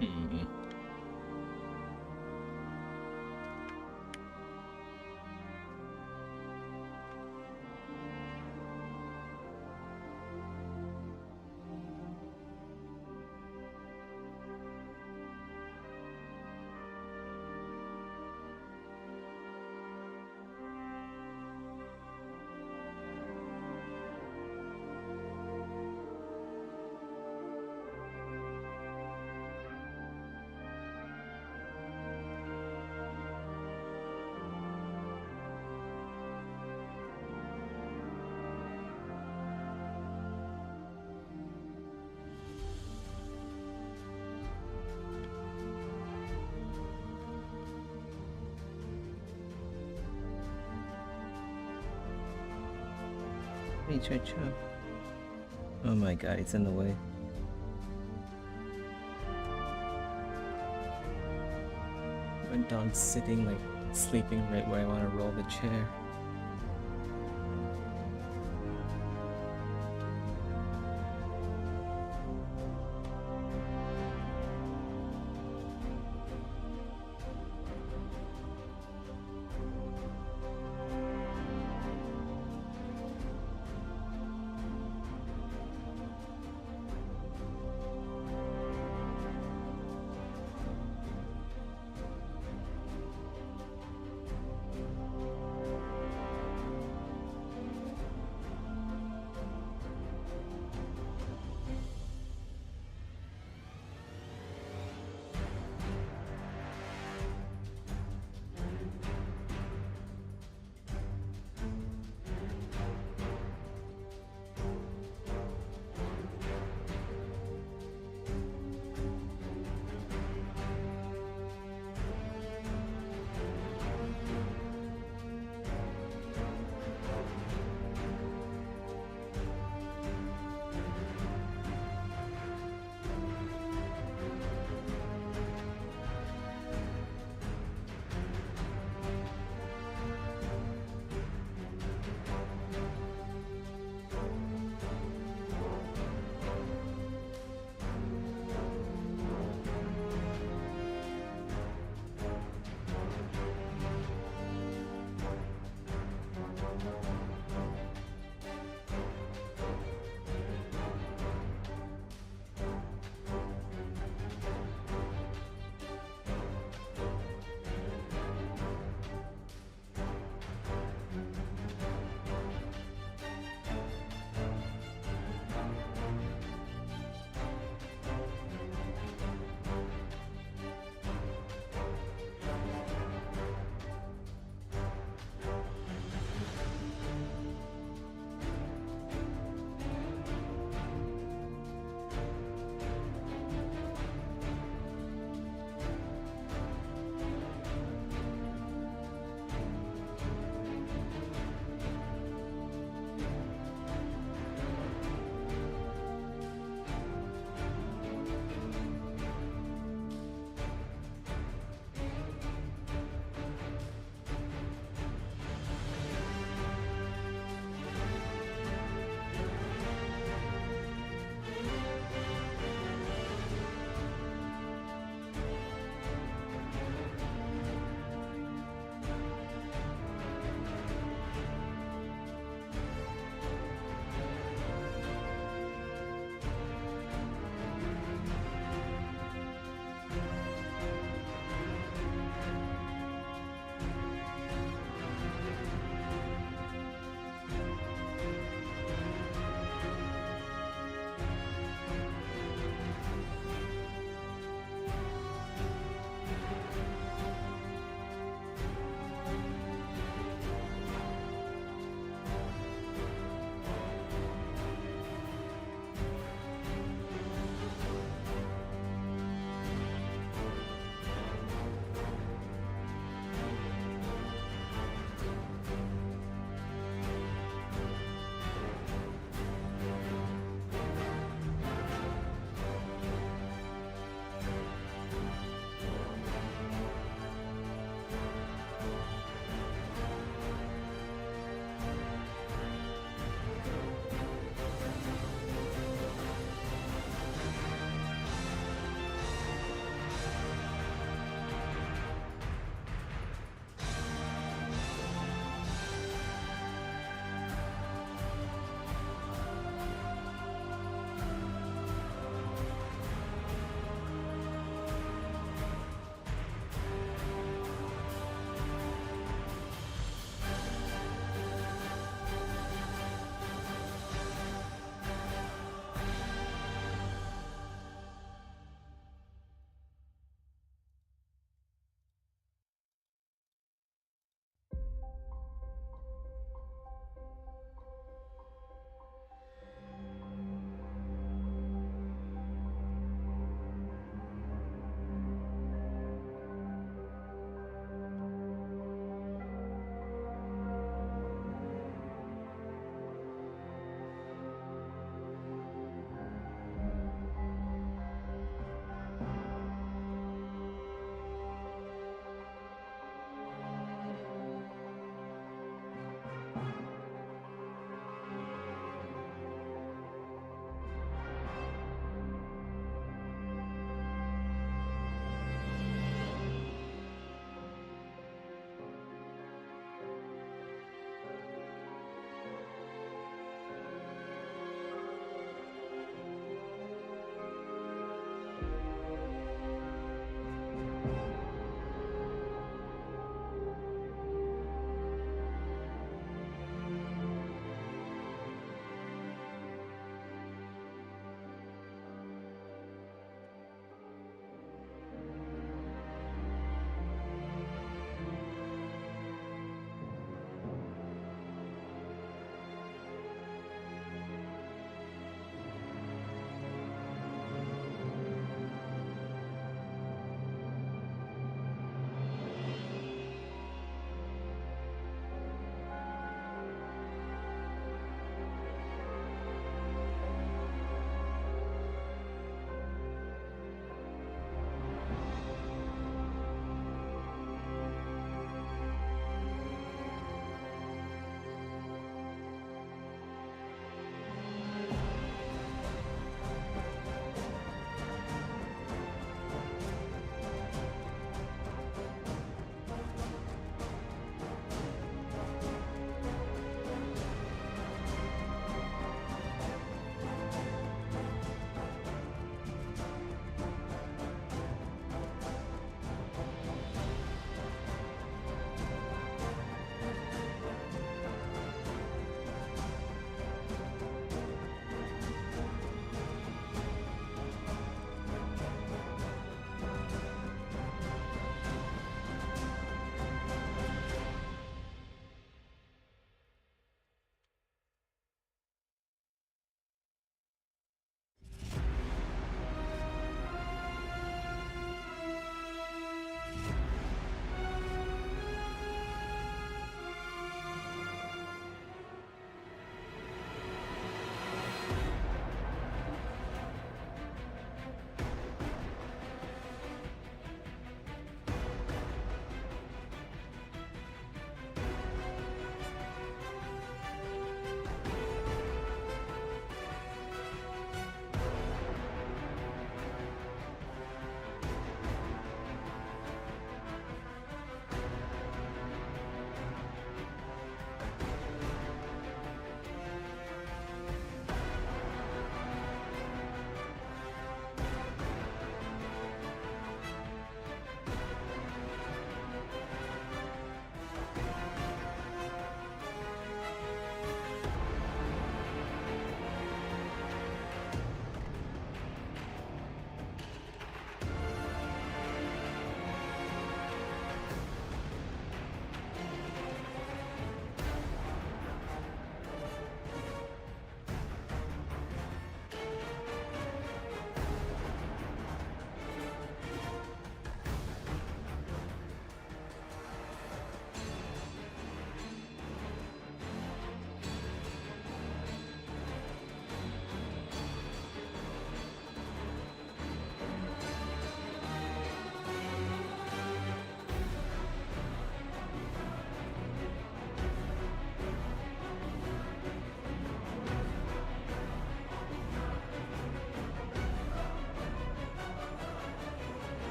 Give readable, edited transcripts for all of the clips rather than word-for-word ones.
Hmm. Hey, Cho. Oh my god, it's in the way. My dog's sitting, like, sleeping right where I want to roll the chair.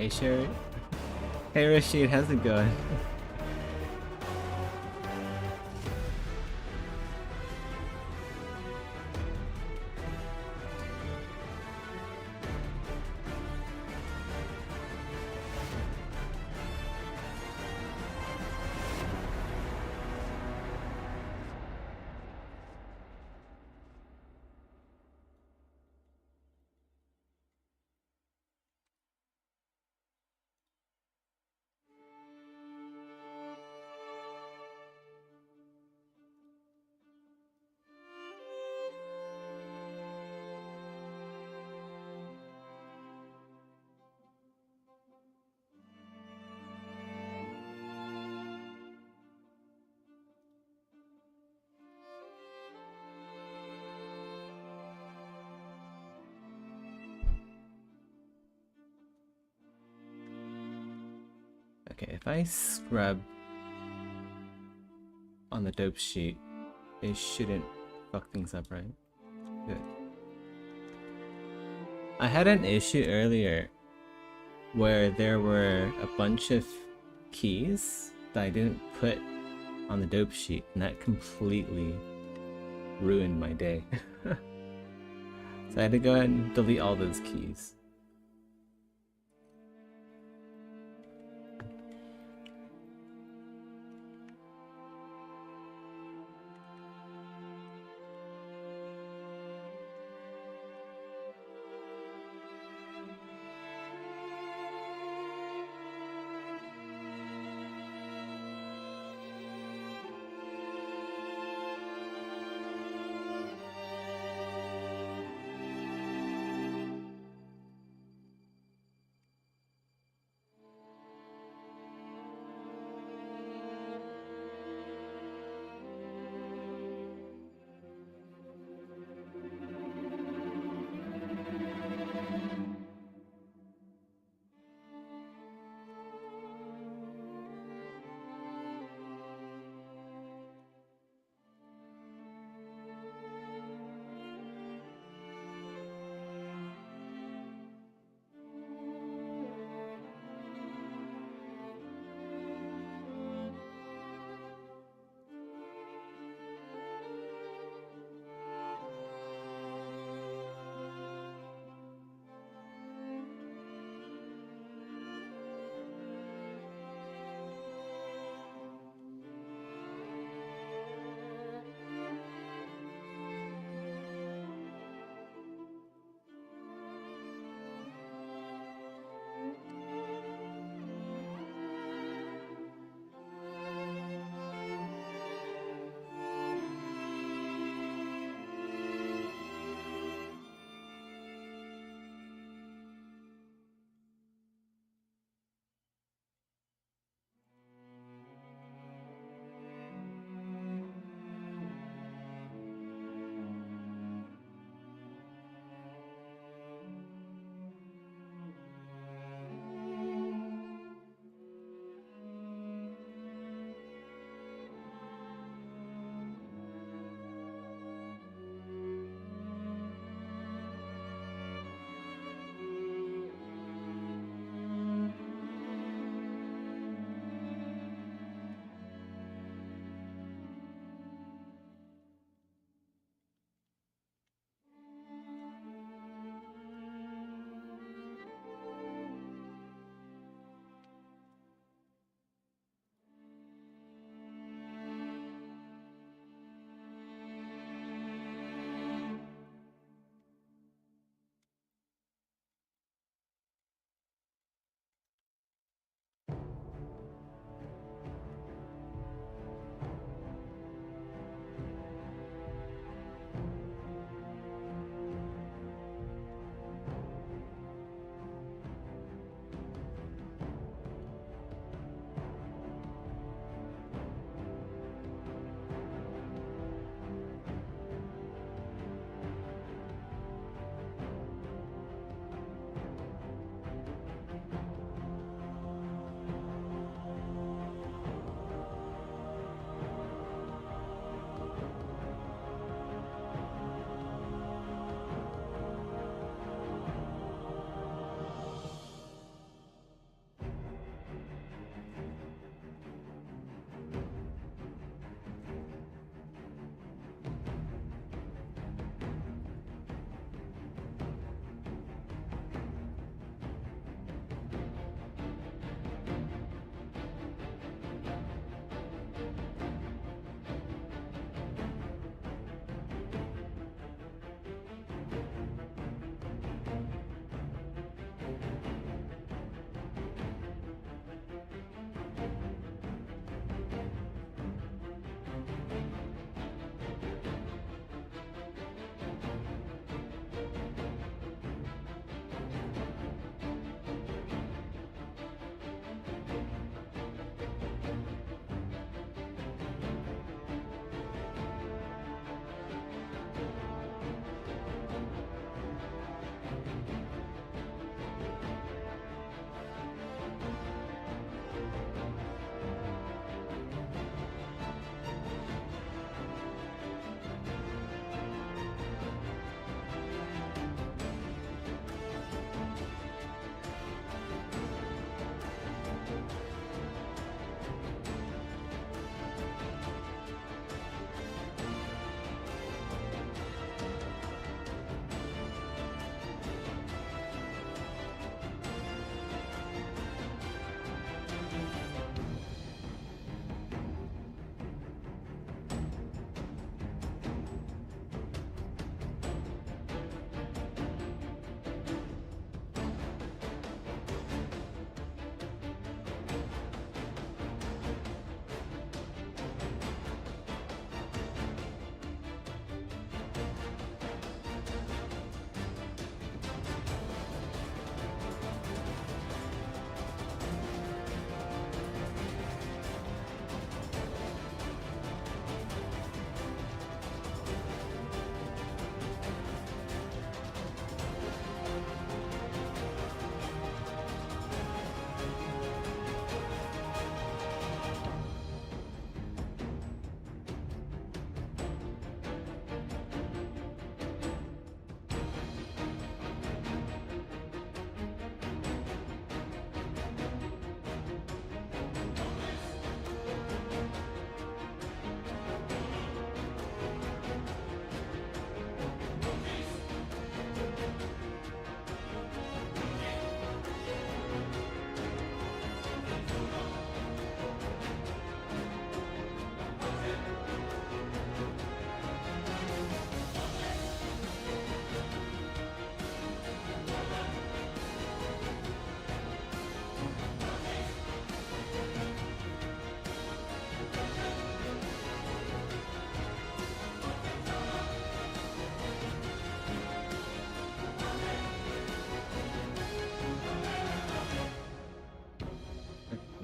Hey Sherry. Hey Rashid, how's it going? Okay, if I scrub on the dope sheet, it shouldn't fuck things up, right? Good. I had an issue earlier where there were a bunch of keys that I didn't put on the dope sheet, and that completely ruined my day. So I had to go ahead and delete all those keys.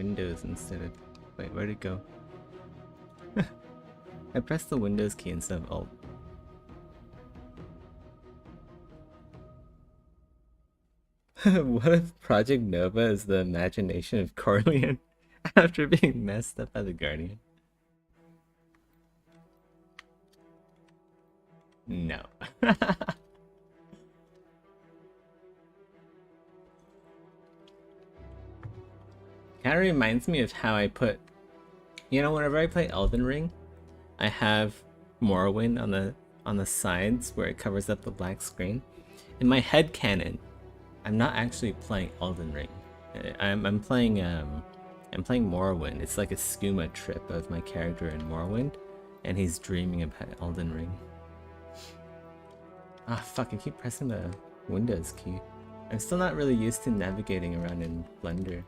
Windows instead of... Wait, where'd it go? I pressed the Windows key instead of Alt. What if Project Nova is the imagination of Corleone after being messed up by the Guardian? No. Kind of reminds me of how I put... You know, whenever I play Elden Ring, I have Morrowind on the sides where it covers up the black screen. In my head canon, I'm not actually playing Elden Ring. I'm playing Morrowind. It's like a skooma trip of my character in Morrowind, and he's dreaming about Elden Ring. Ah, fuck! I keep pressing the Windows key. I'm still not really used to navigating around in Blender.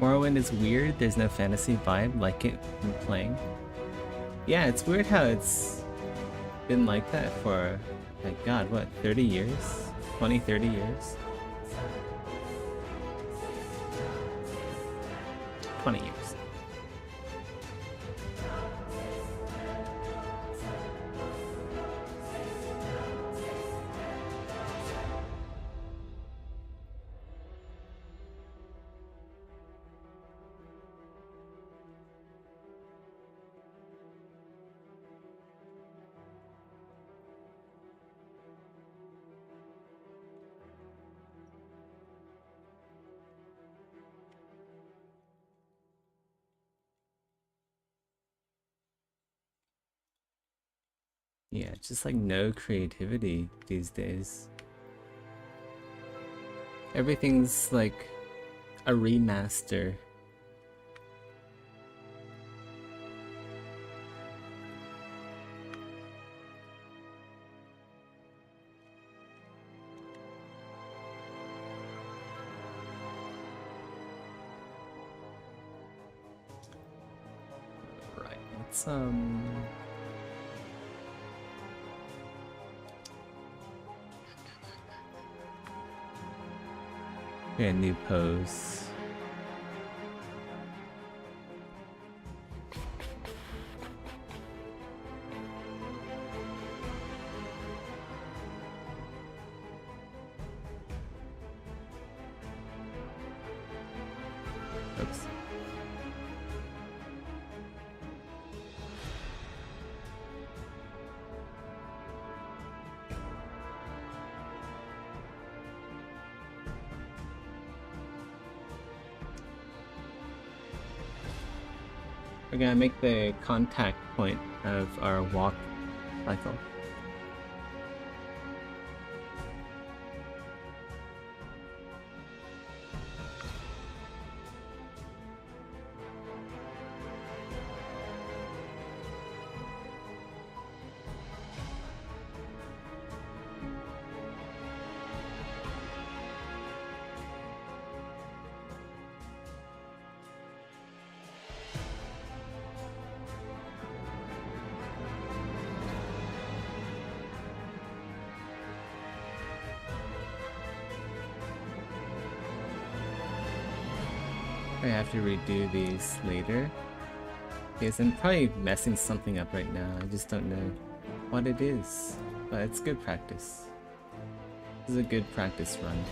Morrowind is weird, there's no fantasy vibe like it when playing. Yeah, it's weird how it's been like that for, like, god, what, 30 years? 20, 30 years? 20 years. Yeah, just like no creativity these days. Everything's like a remaster. Right, let's get a new pose. Oops. We're gonna make the contact point of our walk cycle. I have to redo these later. Because I'm probably messing something up right now. I just don't know what it is. But it's good practice. This is a good practice run.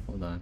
Hold on.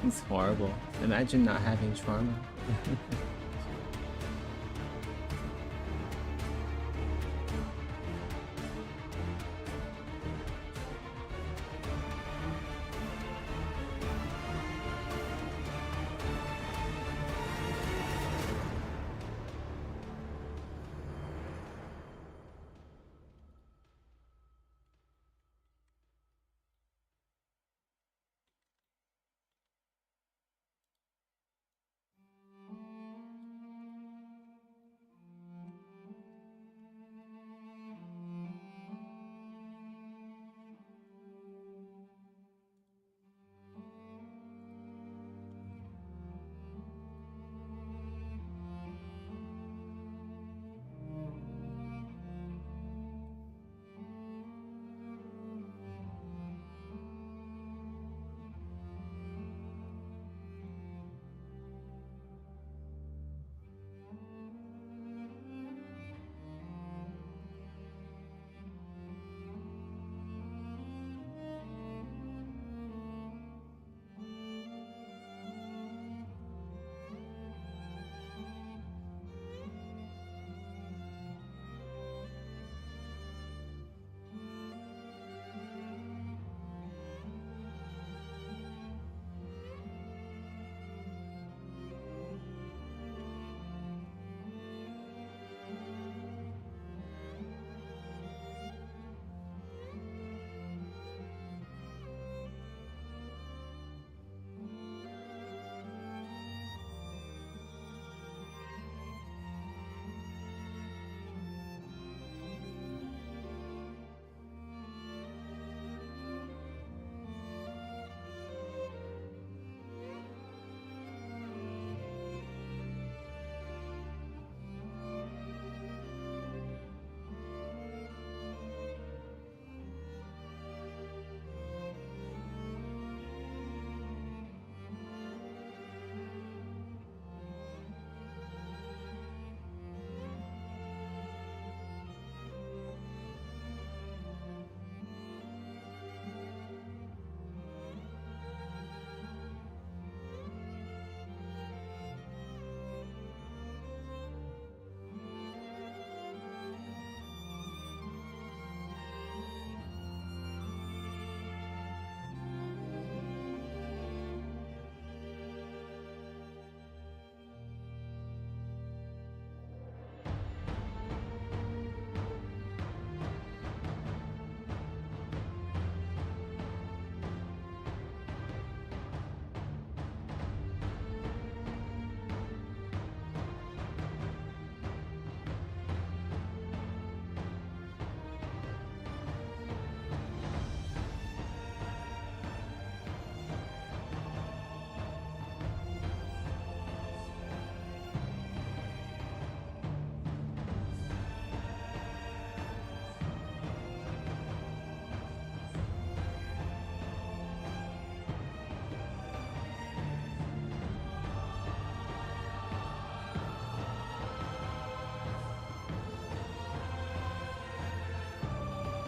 It's horrible. Imagine not having trauma.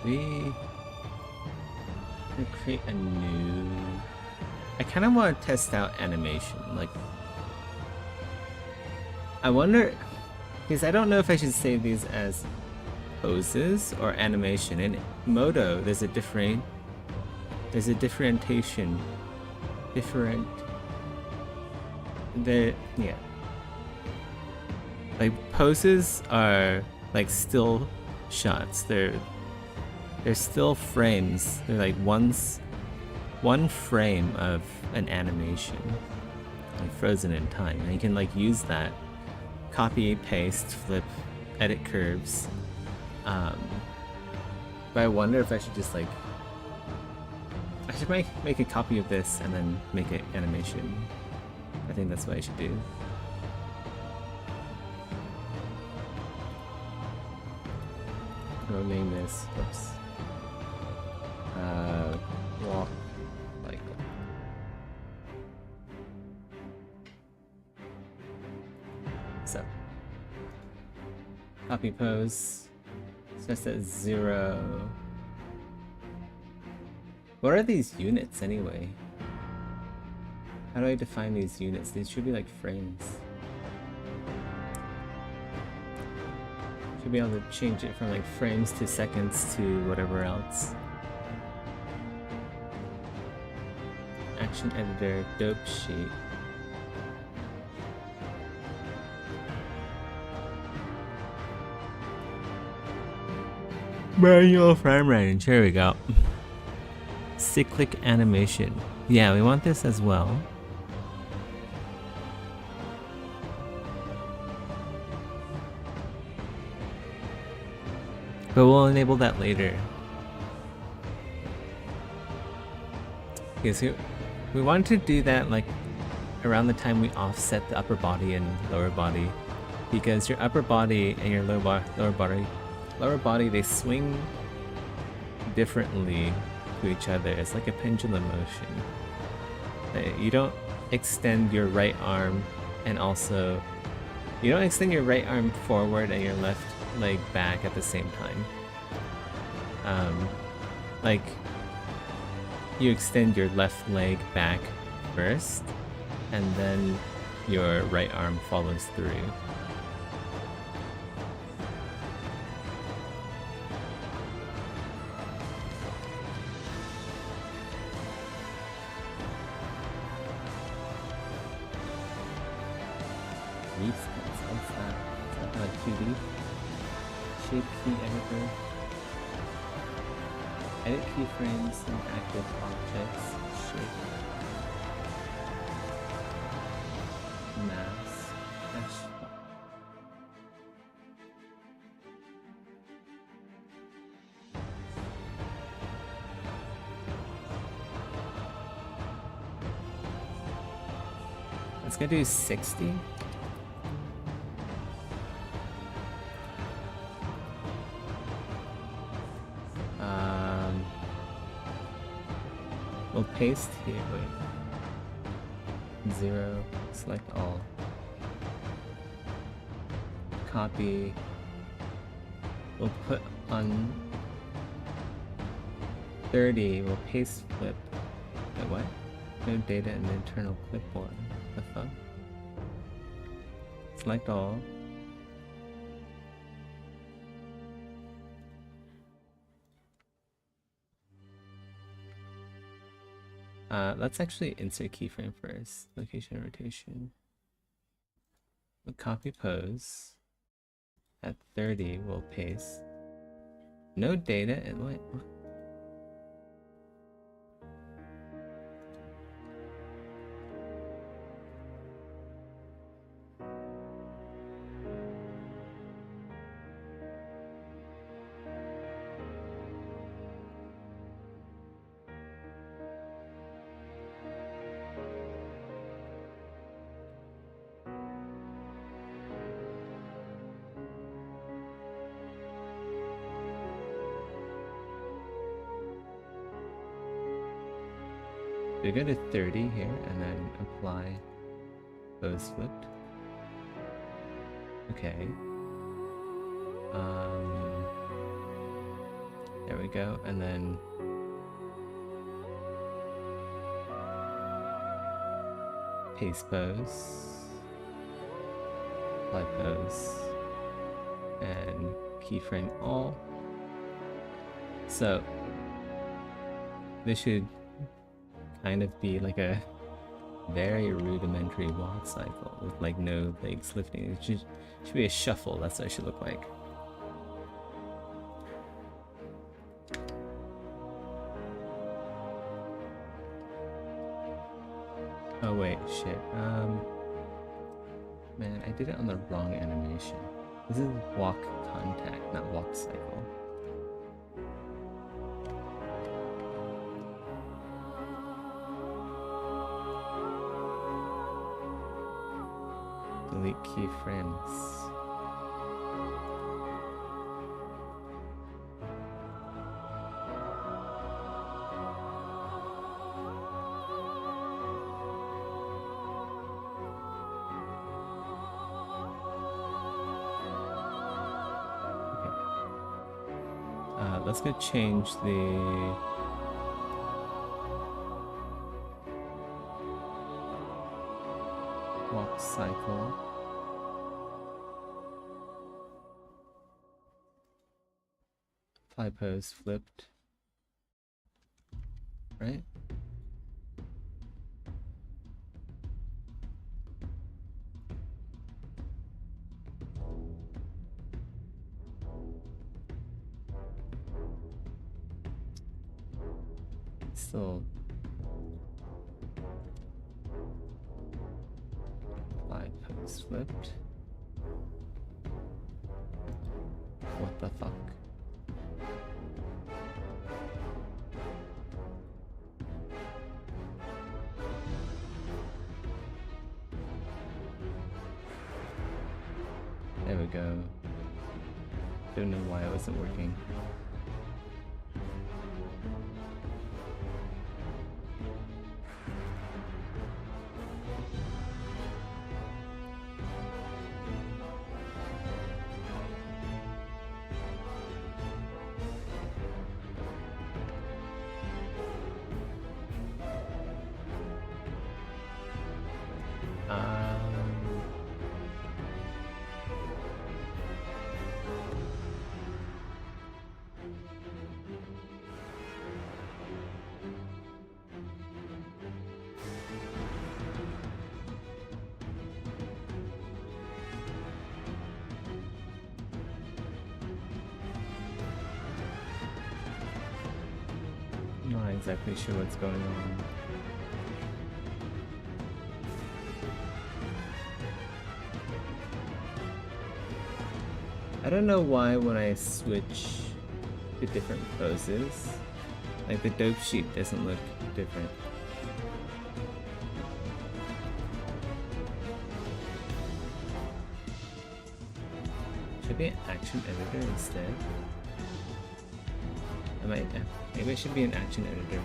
We create a new... I kind of want to test out animation. Like, I wonder, because I don't know if I should save these as poses or animation. In Modo, there's a differentiation. Yeah. Like, poses are like still shots. They're still frames. They're like one frame of an animation, like frozen in time. And you can like use that, copy, paste, flip, edit curves. But I wonder if I should just like, I should make a copy of this and then make an animation. I think that's what I should do. I'll name this. Oops. Walk like. So. Copy pose. Just at 0. What are these units anyway? How do I define these units? These should be like frames. Should be able to change it from like frames to seconds to whatever else. Action editor, dope sheet. Manual frame range, here we go. Cyclic animation. Yeah, we want this as well. But we'll enable that later. Okay, so we want to do that like around the time we offset the upper body and lower body, because your upper body and your lower body, they swing differently to each other. It's like a pendulum motion. You don't extend your right arm, and also you don't extend your right arm forward and your left leg back at the same time. Like you extend your left leg back first, and then your right arm follows through. What's that? Is that like 2D? Shape key editor. Edit keyframes and active objects. Shape. Mass. Hash. Let's go do 60. We'll paste here, wait. 0, select all. Copy. We'll put on 30, we'll paste flip. Wait, what? No data in the internal clipboard. The fuck? Select all. Let's actually insert keyframe first. Location and rotation. We'll copy pose. At 30, we'll paste. No data and what? We go to 30 here and then apply pose flipped. Okay. There we go, and then paste pose, apply pose, and keyframe all. So this should kind of be like a very rudimentary walk cycle with like no legs lifting. It should be a shuffle. That's what it should look like. Oh wait, shit. Man, I did it on the wrong animation. This is walk contact, not walk cycle. Delete keyframes. Let's go change the cycle. Fly pose flipped. Right? Still fly pose flipped. What the fuck? There we go. Don't know why it wasn't working. Not exactly sure what's going on. I don't know why when I switch to different poses, like the dope sheet doesn't look different. Should be an action editor instead. Maybe it should be an action editor.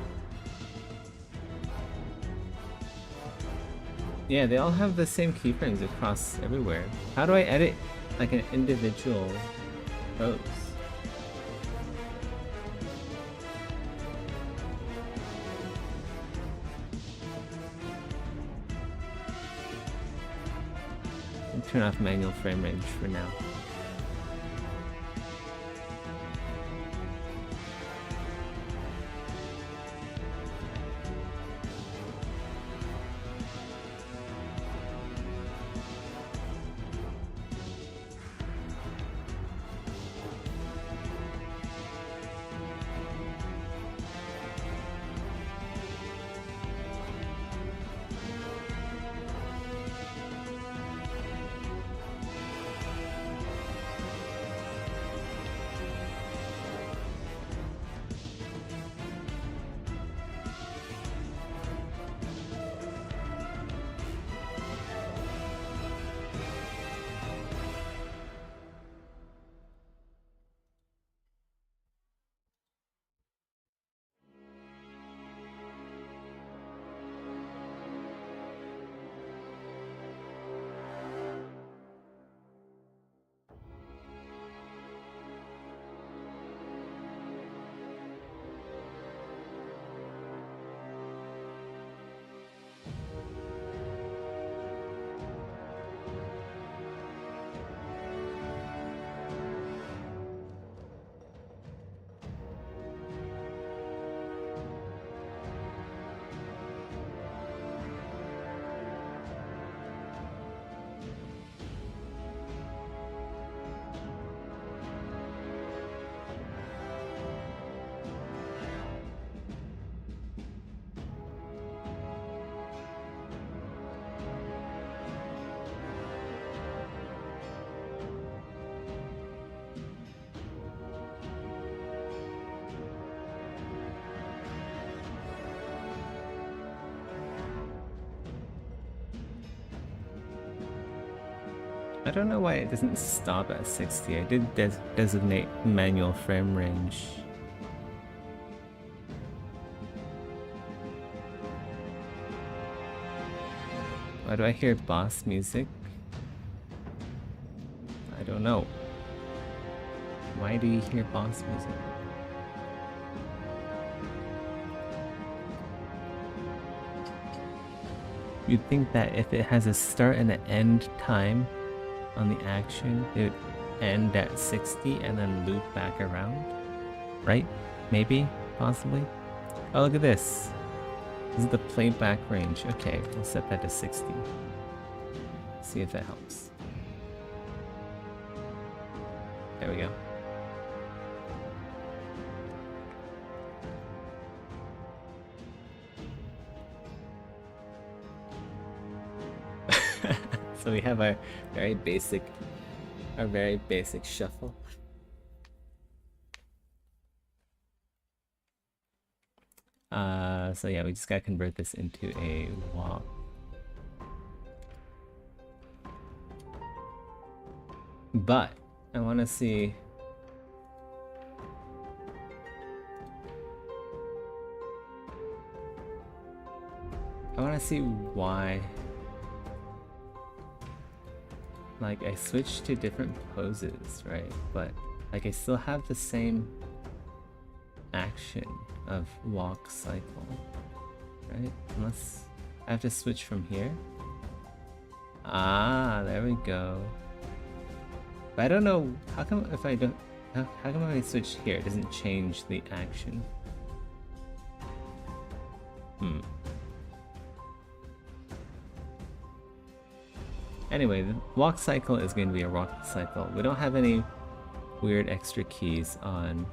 Yeah, they all have the same keyframes across everywhere. How do I edit like an individual pose? I'll turn off manual frame range for now. I don't know why it doesn't stop at 60. I did designate manual frame range. Why do I hear boss music? I don't know. Why do you hear boss music? You'd think that if it has a start and an end time on the action, it would end at 60 and then loop back around. Right? Maybe? Possibly? Oh, look at this. This is the playback range. Okay, we'll set that to 60. See if that helps. There we go. So we have our very basic shuffle. So yeah, we just gotta convert this into a walk. But I want to see. I want to see why. Like, I switched to different poses, right? But like, I still have the same action of walk cycle, right? Unless I have to switch from here. Ah, there we go. But I don't know, how come if I don't, how come if I switch here, it doesn't change the action? Anyway, the walk cycle is going to be a walk cycle. We don't have any weird extra keys on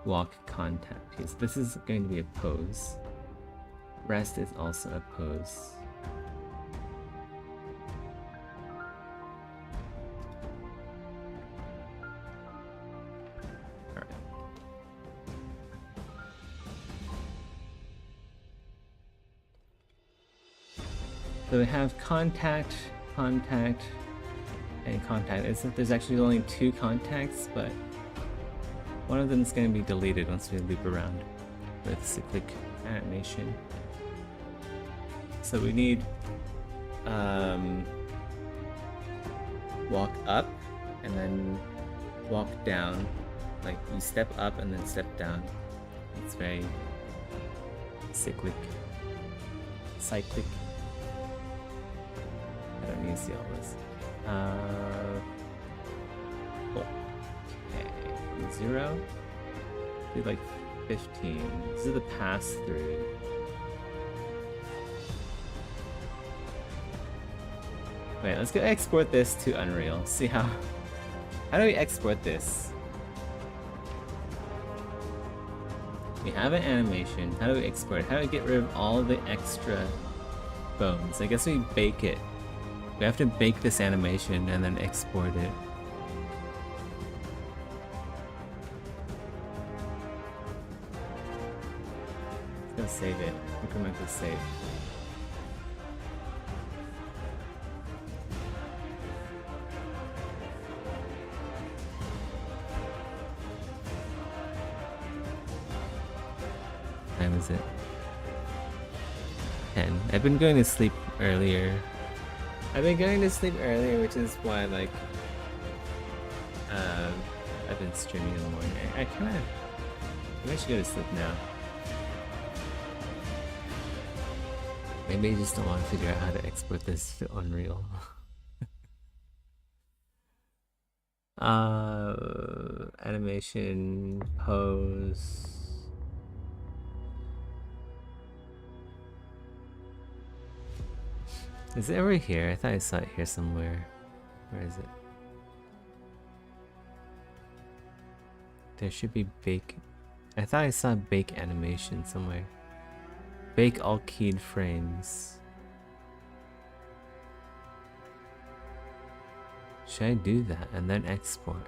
walk contact keys. This is going to be a pose. Rest is also a pose. Alright. So we have contact, contact, and contact. There's actually only 2 contacts, but one of them is going to be deleted once we loop around with cyclic animation. So we need walk up and then walk down. Like you step up and then step down. It's very cyclic. I don't need to see all this. Okay, 0. Do like 15. This is the pass through. Wait, let's go export this to Unreal. See how do we export this? We have an animation. How do we export it? How do we get rid of all the extra bones? I guess we bake it. We have to bake this animation and then export it. Let's go save it. Incremental save. What time is it? 10. I've been going to sleep earlier. Which is why, like, I've been streaming in the morning. I should go to sleep now. Maybe I just don't want to figure out how to export this to Unreal. Animation, pose. Is it over here? I thought I saw it here somewhere. Where is it? There should be bake. I thought I saw bake animation somewhere. Bake all keyed frames. Should I do that and then export?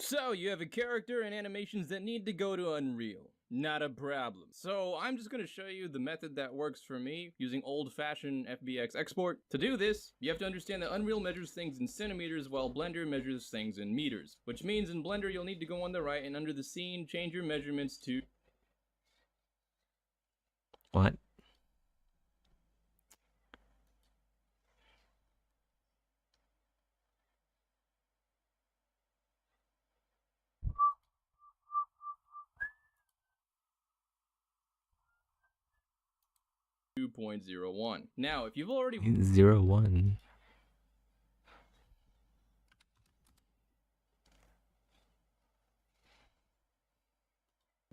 So, you have a character and animations that need to go to Unreal. Not a problem. So I'm just going to show you the method that works for me using old-fashioned FBX export. To do this, you have to understand that Unreal measures things in centimeters while Blender measures things in meters, which means in Blender you'll need to go on the right and under the scene change your measurements to... What? .01. Now, if you've already 0.01.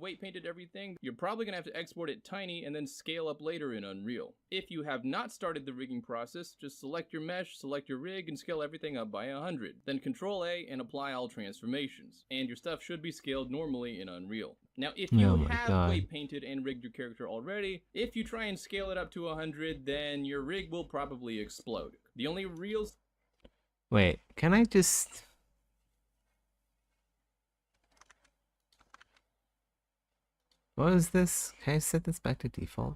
weight painted everything, you're probably going to have to export it tiny and then scale up later in Unreal. If you have not started the rigging process, just select your mesh, select your rig, and scale everything up by 100. Then Control A and apply all transformations, and your stuff should be scaled normally in Unreal. Now, if you have weight painted and rigged your character already, if you try and scale it up to 100, then your rig will probably explode. The only real... Wait, can I just... What is this? Can I set this back to default?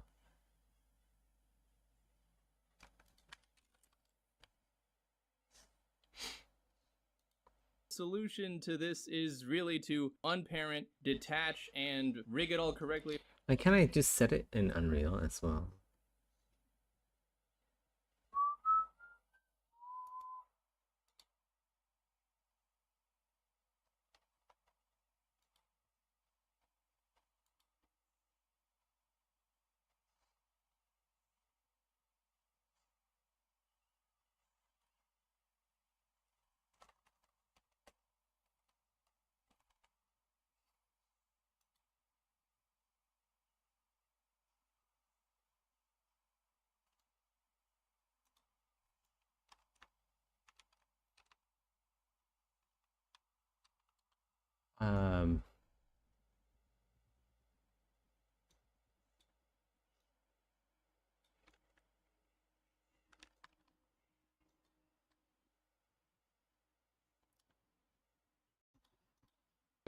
Solution to this is really to unparent, detach, and rig it all correctly. Like, can I just set it in Unreal as well?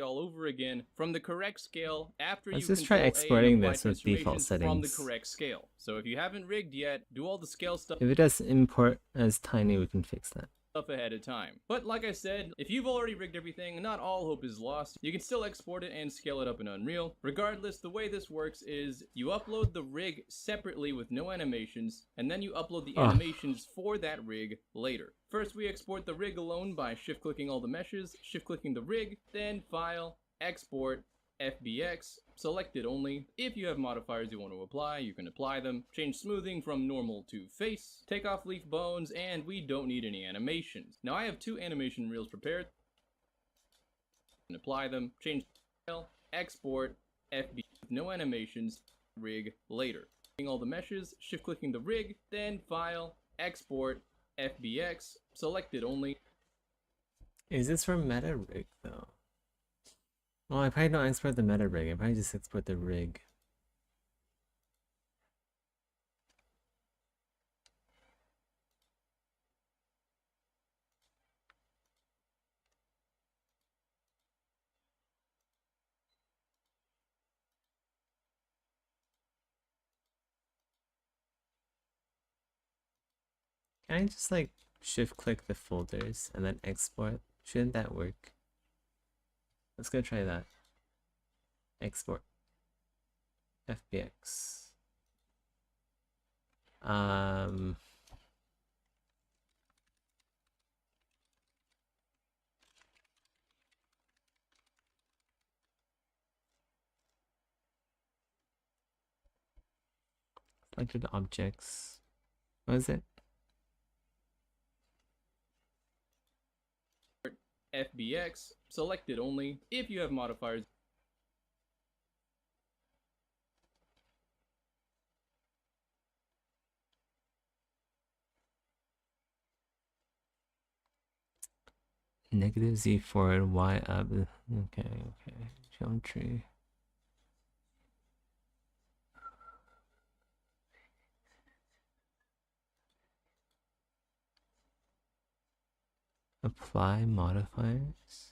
All over again from the correct scale after Let's you just try exporting this with default settings from the correct scale. So if you haven't rigged yet, do all the scale stuff. If it does import as tiny, we can fix that Ahead of time. But like I said, if you've already rigged everything, not all hope is lost. You can still export it and scale it up in Unreal. Regardless, the way this works is you upload the rig separately with no animations, and then you upload the animations for that rig later. First, we export the rig alone by shift-clicking all the meshes, shift-clicking the rig, then File, Export, FBX, selected only. If you have modifiers you want to apply, you can apply them. Change smoothing from normal to face, take off leaf bones, and we don't need any animations. Now I have 2 animation reels prepared. And apply them, change file, export, FB, no animations, rig later. All the meshes, shift clicking the rig, then file, export, FBX, selected only. Is this for meta rig though? Well, I probably don't export the meta rig. I probably just export the rig. Can I just like shift click the folders and then export? Shouldn't that work? Let's go try that. Export. FBX. Selected objects. What is it? FBX, selected only. If you have modifiers, negative Z forward, Y up. Okay. Geometry. Apply modifiers.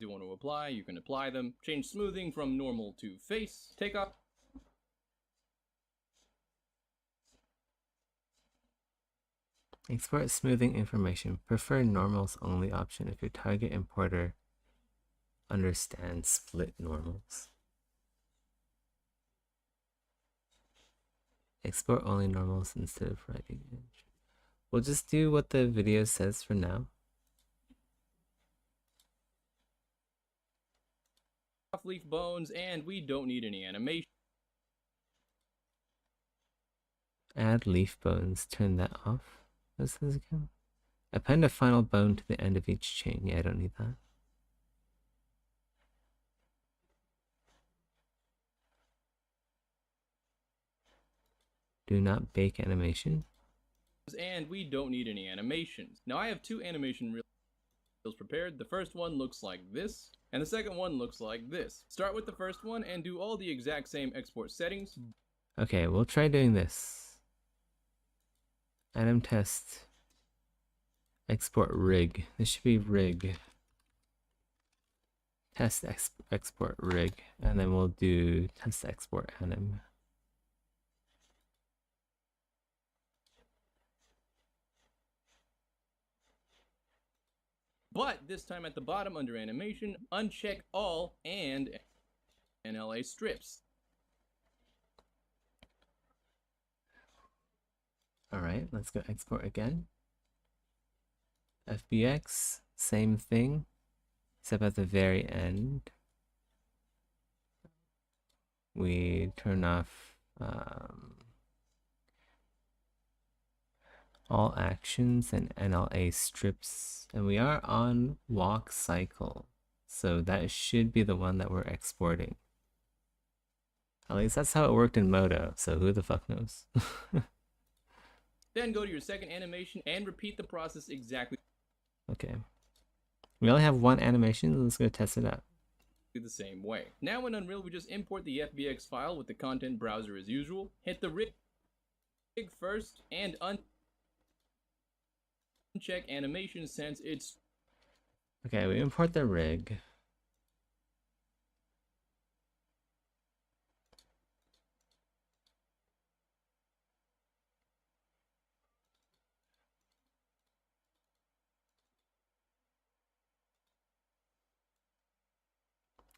you want to apply, you can apply them. Change smoothing from normal to face. Take off. Export smoothing information. Prefer normals only option if your target importer understands split normals. Export only normals instead of writing it. We'll just do what the video says for now. Off leaf bones, and we don't need any animation. Add leaf bones. Turn that off. What's this again? Append a final bone to the end of each chain. Yeah, I don't need that. Do not bake animation. And we don't need any animations. Now I have two animation reels prepared. The first one looks like this, and the second one looks like this. Start with the first one and do all the exact same export settings. Okay, we'll try doing this. Anim test. Export rig. This should be rig. Test export rig, and then we'll do test export anim. But this time at the bottom under animation, uncheck all and NLA strips. Alright, let's go export again. FBX, same thing, except at the very end, we turn off all actions and NLA strips, and we are on walk cycle, so that should be the one that we're exporting. At least that's how it worked in Modo, so who the fuck knows. Then go to your second animation and repeat the process exactly Okay. We only have one animation, let's go test it out. the same way. Now in Unreal, we just import the FBX file with the content browser as usual. Hit the rig first and uncheck animation since it's... Okay, we import the rig.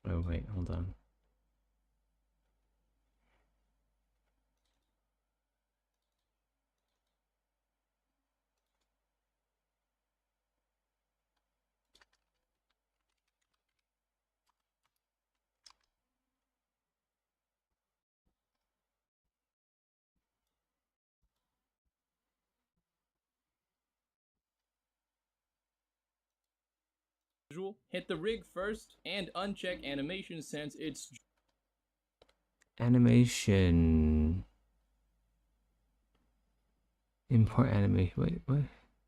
Oh wait, hold on. Hit the rig first and uncheck animation since it's... Animation. Import animation. Wait, what?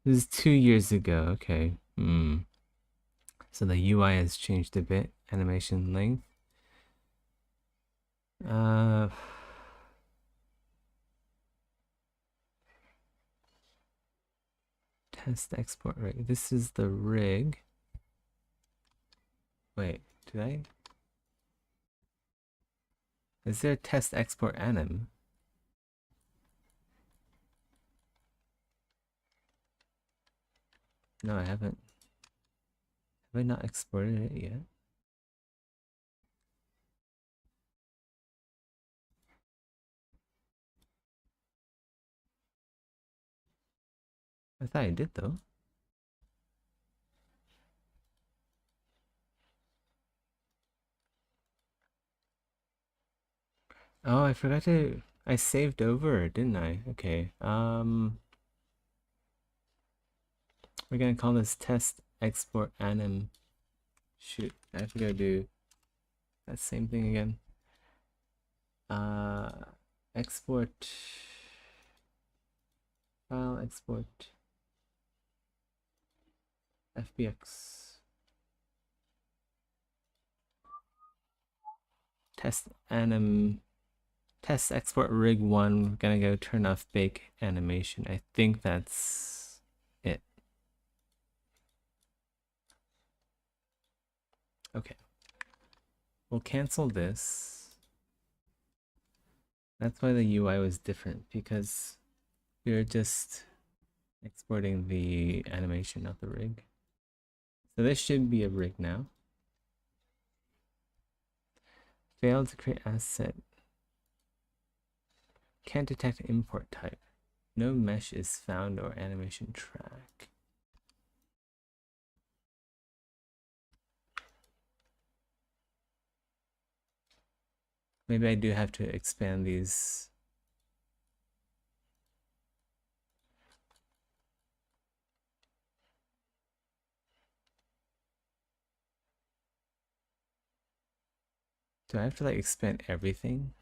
This is 2 years ago. Okay. So the UI has changed a bit. Animation length. Test export rig. This is the rig. Wait, did I? Is there a test export anim? No, I haven't. Have I not exported it yet? I thought I did though. Oh, I forgot to... I saved over, didn't I? Okay. We're gonna call this test export anim. Shoot, I have to go do that same thing again. Export file, export FBX. Test anim. Test export rig 1. We're gonna go turn off bake animation. I think that's it. Okay. We'll cancel this. That's why the UI was different, because we were just exporting the animation, not the rig. So this should be a rig now. Failed to create asset. Can't detect import type. No mesh is found or animation track. Maybe I do have to expand these. Do I have to like expand everything?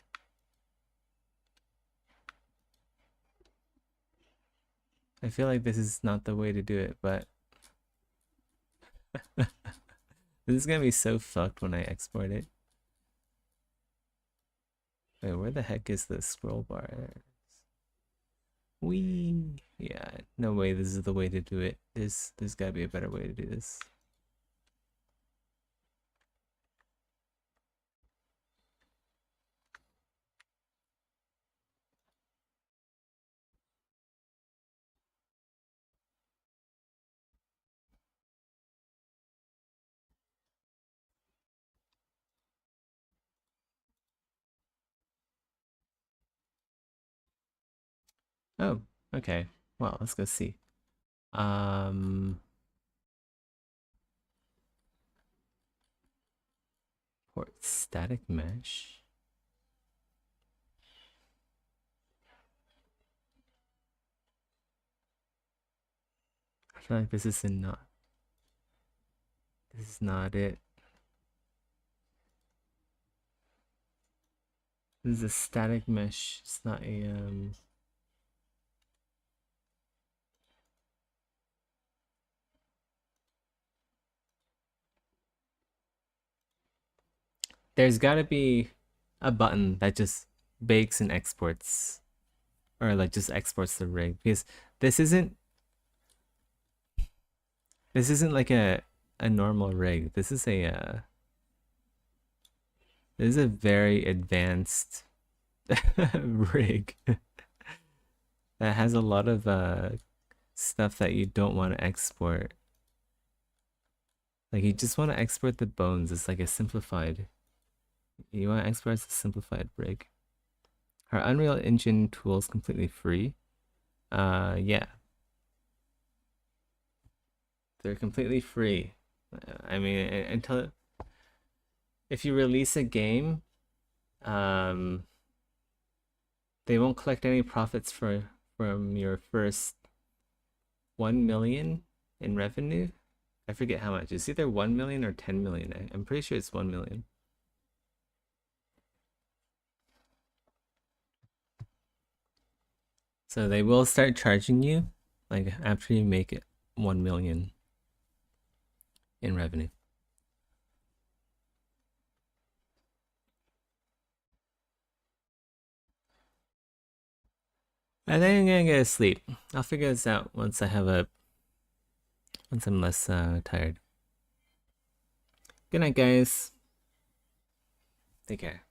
I feel like this is not the way to do it, but this is gonna be so fucked when I export it. Wait, where the heck is the scroll bar? Whee! Yeah, no way this is the way to do it. There's gotta be a better way to do this. Oh, okay. Well, let's go see. Port static mesh. I feel like this is not. This is not it. This is a static mesh. It's not a There's gotta be a button that just bakes and exports, or like just exports the rig, because this isn't like a normal rig. This is a very advanced rig that has a lot of stuff that you don't want to export. Like you just want to export the bones. It's like a simplified. You want to export as a simplified rig. Are Unreal Engine tools completely free? Yeah. They're completely free. I mean, until if you release a game, they won't collect any profits from your first 1 million in revenue. I forget how much. It's either 1 million or 10 million. I'm pretty sure it's 1 million. So they will start charging you like after you make it 1 million in revenue. I think I'm gonna go to sleep. I'll figure this out once I'm less tired. Good night, guys. Take care.